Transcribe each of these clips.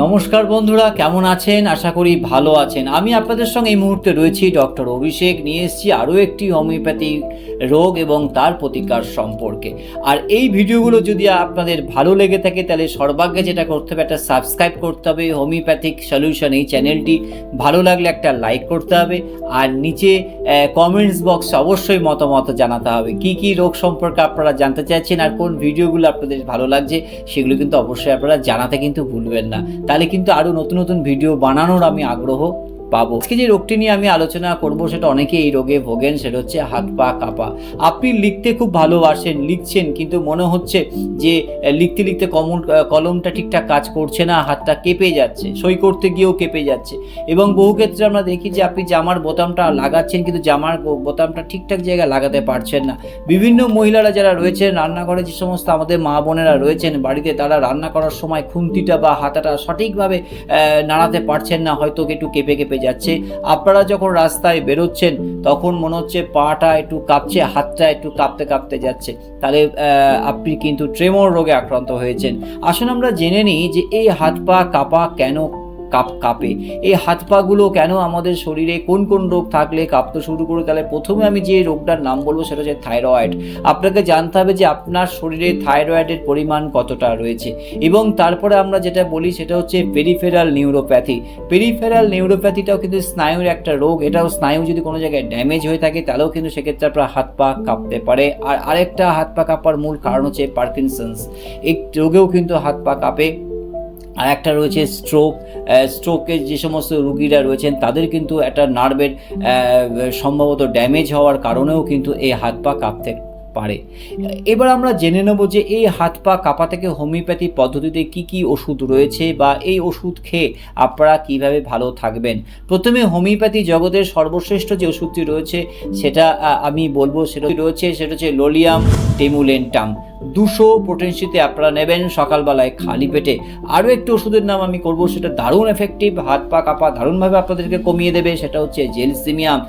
নমস্কার বন্ধুরা, কেমন আছেন? আশা করি ভালো আছেন। আমি আপনাদের সঙ্গে এই মুহূর্তে রয়েছি ডক্টর অভিষেক। নিয়ে এসেছি আরও একটি হোমিওপ্যাথি রোগ এবং তার প্রতিকার সম্পর্কে। আর এই ভিডিওগুলো যদি আপনাদের ভালো লেগে থাকে তাহলে সর্বাগ্যে যেটা করতে হবে, একটা সাবস্ক্রাইব করতে হবে হোমিওপ্যাথিক সলিউশন এই চ্যানেলটি। ভালো লাগলে একটা লাইক করতে হবে, আর নিচে কমেন্টস বক্সে অবশ্যই মতামত জানাতে হবে কি কি রোগ সম্পর্কে আপনারা জানতে চাইছেন আর কোন ভিডিওগুলো আপনাদের ভালো লাগছে সেগুলো কিন্তু অবশ্যই আপনারা জানাতে কিন্তু ভুলবেন না। তাহলে কিন্তু আরও নতুন নতুন ভিডিও বানানোর আমি আগ্রহ পাবো। আজকে যে রোগটি নিয়ে আমি আলোচনা করব সেটা অনেকে এই রোগে ভোগেন, সেটা হচ্ছে হাত পা কাঁপা। আপনি লিখতে খুব ভালোবাসেন, লিখছেন কিন্তু মনে হচ্ছে যে লিখতে লিখতে কলমটা ঠিকঠাক কাজ করছে না, হাতটা কেঁপে যাচ্ছে, সই করতে গিয়েও কেঁপে যাচ্ছে। এবং বহু ক্ষেত্রে আমরা দেখি যে আপনি জামার বোতামটা লাগাচ্ছেন কিন্তু জামার বোতামটা ঠিকঠাক জায়গায় লাগাতে পারছেন না। বিভিন্ন মহিলারা যারা রয়েছেন রান্নাঘরে, যে সমস্ত আমাদের মা বোনেরা রয়েছেন বাড়িতে, তারা রান্না করার সময় খুন্তিটা বা হাতাটা সঠিকভাবে নাড়াতে পারছেন না, হয়তো একটু কেঁপে কেঁপে যাচ্ছে। আপনারা যখন রাস্তায় বেরোচ্ছেন তখন মনে হচ্ছে পাটা একটু কাঁপছে, হাতটা একটু কাঁপতে কাঁপতে যাচ্ছে, তাহলে আপনি কিন্তু ট্রেমর রোগে আক্রান্ত হয়েছেন। আসুন আমরা জেনে নিই যে এই হাত পা কাঁপা কেন কাঁপে, এই হাত পাগুলো কেন আমাদের শরীরে কোন কোন রোগ থাকলে কাঁপতে শুরু করে। তাহলে প্রথমে আমি যে রোগটার নাম বলবো সেটা হচ্ছে থাইরয়েড। আপনাকে জানতে হবে যে আপনার শরীরে থাইরয়েডের পরিমাণ কতটা রয়েছে। এবং তারপরে আমরা যেটা বলি সেটা হচ্ছে পেরিফেরাল নিউরোপ্যাথি। পেরিফেরাল নিউরোপ্যাথিটাও কিন্তু স্নায়ুর একটা রোগ। এটাও স্নায়ু যদি কোনো জায়গায় ড্যামেজ হয়ে থাকে তাহলেও কিন্তু সেক্ষেত্রে আপনার হাত পা কাঁপতে পারে। আর আরেকটা হাত পা কাঁপার মূল কারণ হচ্ছে পার্কিনসন্স। এই রোগেও কিন্তু হাত পা কাঁপে। আর একটা রয়েছে স্ট্রোকের যে সমস্ত রুগীরা রয়েছেন তাদের কিন্তু একটা নার্ভের সম্ভবত ড্যামেজ হওয়ার কারণেও কিন্তু এই হাত পা কাঁপতে পারে। এবার আমরা জেনে নেব যে এই হাত পা কাঁপা থেকে হোমিওপ্যাথি পদ্ধতিতে কি কি ওষুধ রয়েছে বা এই ওষুধ খেয়ে আপনারা কিভাবে ভালো থাকবেন। প্রথমে হোমিওপ্যাথি জগতের সর্বশ্রেষ্ঠ যে ওষুধটি রয়েছে সেটা আমি বলবো, সেটা হচ্ছে লোলিয়াম টেমুলেন্টাম। 200 পোটেন্সিতে আপনারা নেবেন সকালবেলায় খালি পেটে। আরও একটি ওষুধের নাম আমি করব, সেটা দারুণ এফেক্টিভ, হাত পা কাঁপা দারুণভাবে আপনাদেরকে কমিয়ে দেবে, সেটা হচ্ছে জেলসিমিয়াম।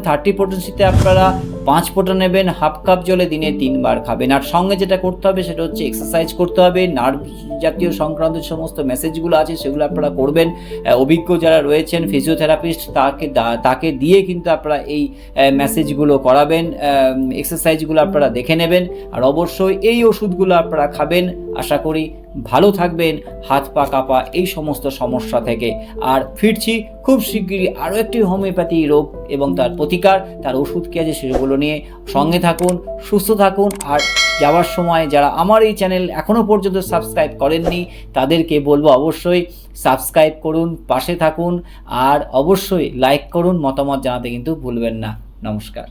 30 পোটেন্সিতে আপনারা 5 ফোঁটা নেবেন, হাফ কাপ জলে দিনে 3 বার খাবেন। আর সঙ্গে যেটা করতে হবে সেটা হচ্ছে এক্সারসাইজ করতে হবে। নার্ভ জাতীয় সংক্রান্ত সমস্ত মেসেজগুলো আছে সেগুলো আপনারা করবেন। অভিজ্ঞ যারা রয়েছেন ফিজিওথেরাপিস্ট তাকে দিয়ে কিন্তু আপনারা এই মেসেজগুলো করাবেন, এক্সারসাইজগুলো আপনারা দেখে নেবেন। আর অবশ্যই এই ওষুধগুলো আপনারা খাবেন। আশা করি ভালো থাকবেন হাত পা কাঁপা এই সমস্ত সমস্যা থেকে। আর ফিরছি খুব শিগগিরই আরও একটি হোমিওপ্যাথি রোগ এবং তার প্রতিকার, তার ওষুধ কী আছে সেগুলো নিয়ে। সঙ্গে থাকুন, সুস্থ থাকুন। আর যাওয়ার সময় যারা আমার এই চ্যানেল এখনও পর্যন্ত সাবস্ক্রাইব করেননি তাদেরকে বলবো অবশ্যই সাবস্ক্রাইব করুন, পাশে থাকুন, আর অবশ্যই লাইক করুন, মতামত জানাতে কিন্তু ভুলবেন না। নমস্কার।